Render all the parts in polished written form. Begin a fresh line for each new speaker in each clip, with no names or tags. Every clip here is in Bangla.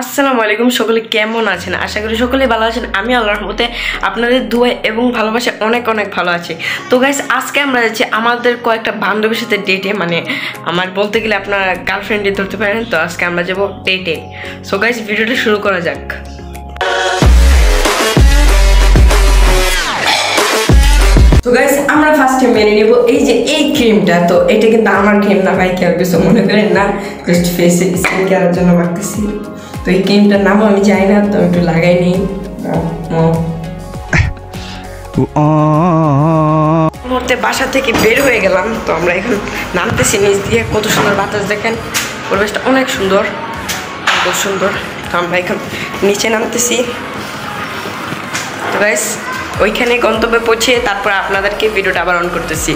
আসসালামু আলাইকুম, সকলে কেমন আছেন? আশা করি সকলেই ভালো আছেন। আমি আল্লাহর রহমতে আপনাদের দোয়া এবং ভালোবাসা অনেক অনেক ভালো আছি। তো গাইস, আজকে আমরা যাচ্ছি আমাদের কয়েকটা বান্ধবীর সাথে ডেটে, মানে আমার বলতে গেলে আপনারা গার্লফ্রেন্ডে ধরতে পারেন। তো আজকে আমরা যাব ডেটে। সো গাইস, ভিডিওটা শুরু করা যাক। তো গাইস, আমরা ফার্স্টে মেনে নেব এই যে এই ক্রিমটা। তো এটা কিন্তু আমার ক্রিম না ভাই, কেউ কিছু মনে করেন না, জাস্ট ফেসে স্কিন কেয়ারের জন্য মাখতেছি। তো এই ক্রিমটার নামও আমি জানি না, তো একটু লাগাই নিই। মুহূর্তে বাসা থেকে বের হয়ে গেলাম। তো আমরা এখন নামতেছি নিচ দিয়ে। কত সুন্দর বাতাস দেখেন, পরিবেশটা অনেক সুন্দর, খুব সুন্দর। তো আমরা এখন নিচে নামতেছি। তো গাইস, ওইখানে গন্তব্যে পৌঁছে তারপর আপনাদেরকে ভিডিওটা আবার অন করতেছি।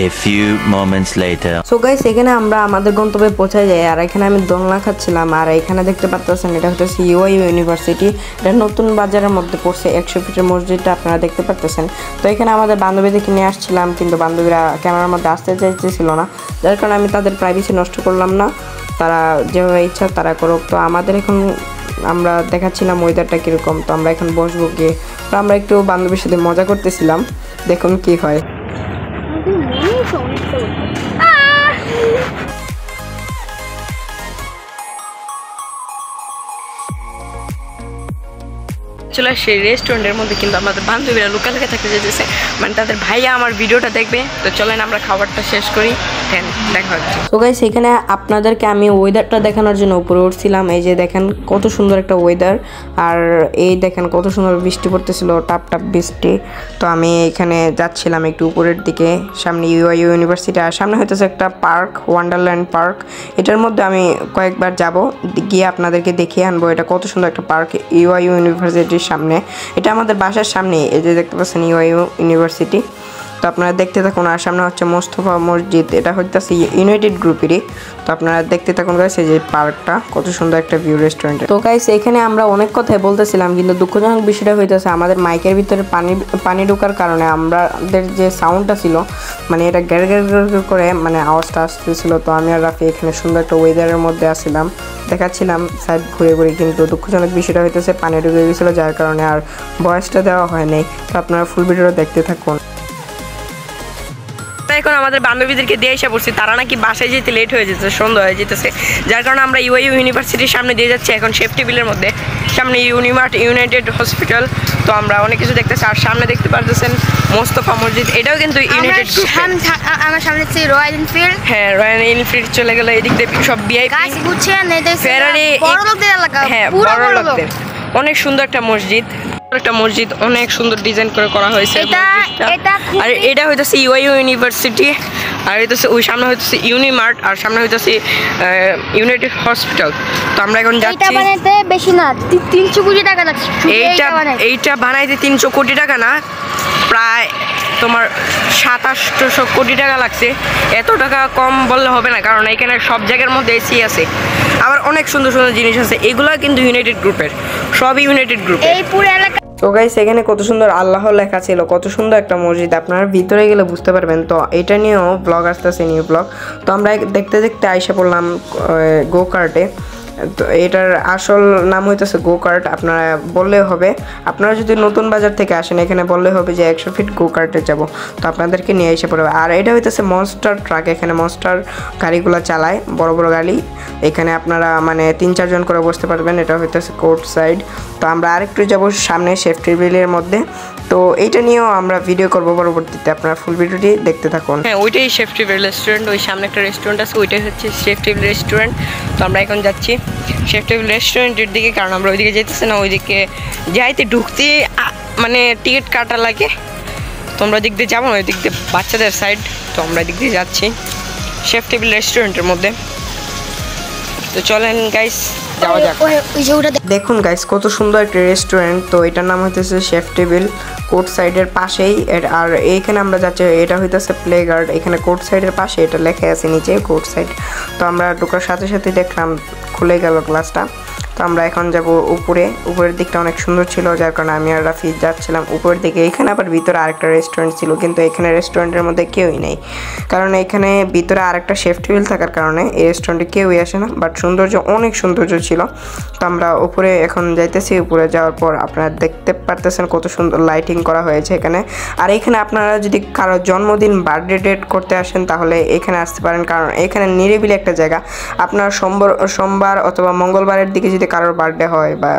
A few moments later.
So guys, এখানে আমরা আমাদের গন্তব্যে পৌঁছে যাই। আর এখানে আমি দোলনা খাচ্ছিলাম। আর এখানে দেখতে পাচ্ছেন এটা হচ্ছে ইউআইইউ ইউনিভার্সিটি। এটা নতুন বাজারের মধ্যে পড়ছে, 100 ফিটের মসজিদটা আপনারা দেখতে পাচ্ছেন। তো এখানে আমাদের বান্ধবীদেরকে নিয়ে আসছিলাম, কিন্তু বান্ধবীরা ক্যামেরার মধ্যে আসতে চাইতেছিল না, যার কারণে আমি তাদের প্রাইভেসি নষ্ট করলাম না। তারা যেভাবে ইচ্ছা তারা করুক। তো আমাদের এখন আমরা দেখাচ্ছিলাম ওয়েদারটা কীরকম। তো আমরা এখন বসবো গিয়ে। তো আমরা একটু বান্ধবীর সাথে মজা করতেছিলাম, দেখুন কি হয়।
চলে সেই রেস্টুরেন্টের মধ্যে, কিন্তু আমাদের বান্ধবীরা লুকালুকি থাকতে যেতেছে, মানে তাদের ভাইয়া আমার ভিডিওটা দেখবে। তো চলেন আমরা খাবারটা শেষ করি, দেন দেখা হচ্ছে।
তো গাইস, এখানে আপনাদেরকে আমি ওয়েদারটা দেখানোর জন্য উপরে উঠছিলাম। এই যে দেখেন কত সুন্দর একটা ওয়েদার। আর এই দেখেন কত সুন্দর বৃষ্টি পড়তেছিল, টাপ টাপ বৃষ্টি। তো আমি এখানে যাচ্ছিলাম একটু উপরের দিকে, সামনে ইউআইইউ ইউনিভার্সিটি। আর সামনে হইতেছে একটা পার্ক, ওয়ান্ডারল্যান্ড পার্ক। এটার মধ্যে আমি কয়েকবার যাব, গিয়ে আপনাদেরকে দেখিয়ে আনবো এটা কত সুন্দর একটা পার্ক ইউআইইউ ইউনিভার্সিটির সামনে। এটা আমাদের বাসার সামনে, এই যে দেখতে পাচ্ছেন ইউআইইউ ইউনিভার্সিটি। তো আপনারা দেখতে থাকুন। আর সামনে হচ্ছে মোস্তফা মসজিদ, এটা হচ্ছে ইউনাইটেড গ্রুপেরই। তো আপনারা দেখতে থাকুন গাইস, এই যে পার্কটা কত সুন্দর একটা ভিউ রেস্টুরেন্ট। তো গাইস, এখানে আমরা অনেক কথাই বলতেছিলাম, কিন্তু দুঃখজনক বিষয়টা হইতেছে আমাদের মাইকের ভিতরে পানি ঢোকার কারণে আমাদের যে সাউন্ডটা ছিল, মানে এটা গ্যার গ্যার করে মানে আওয়াজটা আসতেছিল। তো আমি আর রাফি এখানে সুন্দর একটা ওয়েদারের মধ্যে আসছিলাম, দেখাচ্ছিলাম সাইড ঘুরে ঘুরে, কিন্তু দুঃখজনক বিষয়টা হইতেছে পানি ঢুকে গেছিলো, যার কারণে আর ভয়েসটা দেওয়া হয়নি। তো আপনারা ফুল ভিডিওটা দেখতে থাকুন।
এখন আমাদের বান্ধবীদেরকে দিয়ে এসে পড়ছি, তারা নাকি বাসায় যেতে লেট হয়ে যেতেছে, সন্ধ্যা হয়ে যেতেছে, যার কারণে আমরা ইউআইইউ ইউনিভার্সিটির সামনে দিয়ে যাচ্ছি এখন সেফটি বিলের মধ্যে। সামনে ইউনিমার্ট, ইউনাইটেড হসপিটাল। তো আমরা অনেক কিছু দেখতেছি। আর সামনে দেখতে পারতেছেন মোস্তফা মসজিদ, এটাও কিন্তু ইউনাইটেড গ্রুপ।
আমার সামনে হচ্ছে রয়্যাল এনফিল্ড।
হ্যাঁ, রয়্যাল এনফিল্ড চলে গেল এদিক দিয়ে, সব ভিআইপি ফেরারি, হ্যাঁ বড় লোকদের। অনেক সুন্দর একটা মসজিদ, অনেক সুন্দর ডিজাইন করে করা হয়েছে। আর এটা হইতেছে ইউআইইউ ইউনিভার্সিটি। আর হইতেছে ওই সামনে হইতেছে ইউনিমার্ট, আর সামনে হইতেছে ইউনাইটেড হসপিটাল। তো আমরা এখন যাচ্ছি।
এটা বানাইতে বেশি না, 300 কোটি টাকা লাগছে।
এইটা বানাইতে 300 কোটি টাকা না, প্রায় তোমার 2700 কোটি টাকা লাগছে। এত টাকা কম বললে হবে না, কারণ এখানে সব জায়গার মধ্যে এসি আছে, আবার অনেক সুন্দর সুন্দর জিনিস আছে। এগুলো কিন্তু ইউনাইটেড গ্রুপের, সবই ইউনাইটেড গ্রুপ।
এই পুরো এলাকা।
তো গাইস, এখানে কত সুন্দর আল্লাহ লেখা ছিল, কত সুন্দর একটা মসজিদ, আপনারা ভিতরে গেলে বুঝতে পারবেন। তো এটা নিয়েও ব্লগ আসতেছে, নিউ ব্লগ। তো আমরা দেখতে দেখতে আইসা পড়লাম গো কার্টে। তো এটার আসল নাম হইতেছে গো কার্ট, আপনারা বললেও হবে। আপনারা যদি নতুন বাজার থেকে আসেন, এখানে বললে হবে যে 100 ফিট গো কার্টে যাবো, তো আপনাদেরকে নিয়ে এসে পড়বে। আর এটা হইতেছে মনস্টার ট্রাক, এখানে মনস্টার গাড়িগুলো চালায়, বড় বড় গাড়ি। এখানে আপনারা মানে 3-4 জন করে বসতে পারবেন। এটা হইতেছে কোর্ট সাইড। তো আমরা আরেকটু যাবো সামনে সেফটি বিলের মধ্যে। তো এইটা নিয়েও আমরা ভিডিও করবো পরবর্তীতে, আপনারা ফুল ভিডিওটি দেখতে থাকুন।
হ্যাঁ, ওইটাই সেফটি বিল রেস্টুরেন্ট। ওই সামনে একটা রেস্টুরেন্ট আছে, ওইটাই হচ্ছে সেফটি বিল রেস্টুরেন্ট। তো আমরা এখন যাচ্ছি সেফটি বিল রেস্টুরেন্টের দিকে, কারণ আমরা ওইদিকে যেতেছি না, ওইদিকে যাইতে ঢুকতে মানে টিকিট কাটা লাগে। তো আমরা দিক দিয়ে যাবো না, ওই দিক দিয়ে বাচ্চাদের সাইড। তো আমরা দিক দিয়ে যাচ্ছি সেফটি বিল রেস্টুরেন্টের মধ্যে। তো চলেন গাইস, যাওয়া যাক।
দেখুন গাইস, কত সুন্দর একটা রেস্টুরেন্ট। তো এটার নাম হইতেছে শেফ টেবিল, কোর্ট সাইডের পাশেই। আর এইখানে আমরা যাচ্ছি, এটা হইতেছে প্লে গার্ড। এখানে কোর্ট সাইডের পাশে এটা লেখা আছে নিচে কোর্ট সাইড। তো আমরা ঢোকার সাথে সাথে দেখলাম খুলে গেল গ্লাসটা। তো তো আমরা এখন যাব উপরের দিকটা অনেক সুন্দর ছিল, যার কারণে আমি আর রাফি যাচ্ছিলাম উপরের দিকে। এখানে আবার ভিতরে আরেকটা রেস্টুরেন্ট ছিল, কিন্তু এখানে রেস্টুরেন্টের মধ্যে কেউই নেই, কারণ এখানে ভিতরে আরেকটা শেফ টেবিল থাকার কারণে এই রেস্টুরেন্টে কেউই আসে না। বাট অনেক সৌন্দর্য ছিল। তো আমরা উপরে এখন যাইতেছি। উপরে যাওয়ার পর আপনারা দেখতে পারতেছেন কত সুন্দর লাইটিং করা হয়েছে এখানে। আর এখানে আপনারা যদি কারো জন্মদিন বার্থডে ডেট করতে আসেন তাহলে এখানে আসতে পারেন, কারণ এখানে নিরিবিলি একটা জায়গা। আপনার সোমবার অথবা মঙ্গলবারের দিকে যদি কারোর বার্থডে হয় বা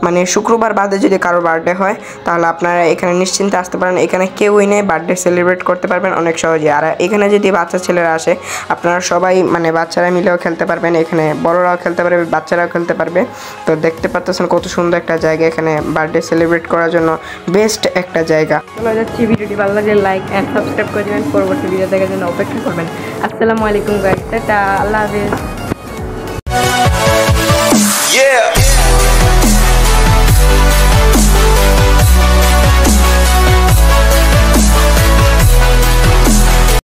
মানে শুক্রবার বাদে যদি কারোর বার্থডে হয় তাহলে আপনারা এখানে নিশ্চিন্তে আসতে পারেন। এখানে কেউই নেই, বার্থডে সেলিব্রেট করতে পারবেন অনেক সহজে। আর এখানে যদি বাচ্চা ছেলেরা আসে আপনারা সবাই মানে বাচ্চারা মিলেও খেলতে পারবেন, এখানে বড়রাও খেলতে পারবে, বাচ্চারাও খেলতে পারবে। তো দেখতে পাচ্ছেন কত সুন্দর একটা জায়গা, এখানে বার্থডে সেলিব্রেট করার জন্য বেস্ট একটা জায়গা। চলে যাচ্ছি, ভিডিওটি ভালো লাগলে লাইক অ্যান্ড সাবস্ক্রাইব করে দেবেন, পরবর্তী ভিডিও দেখার জন্য অপেক্ষা করবেন। আসসালামু আলাইকুম গাইস, টাটা, আল্লাহ হাফেজ।
Yeah.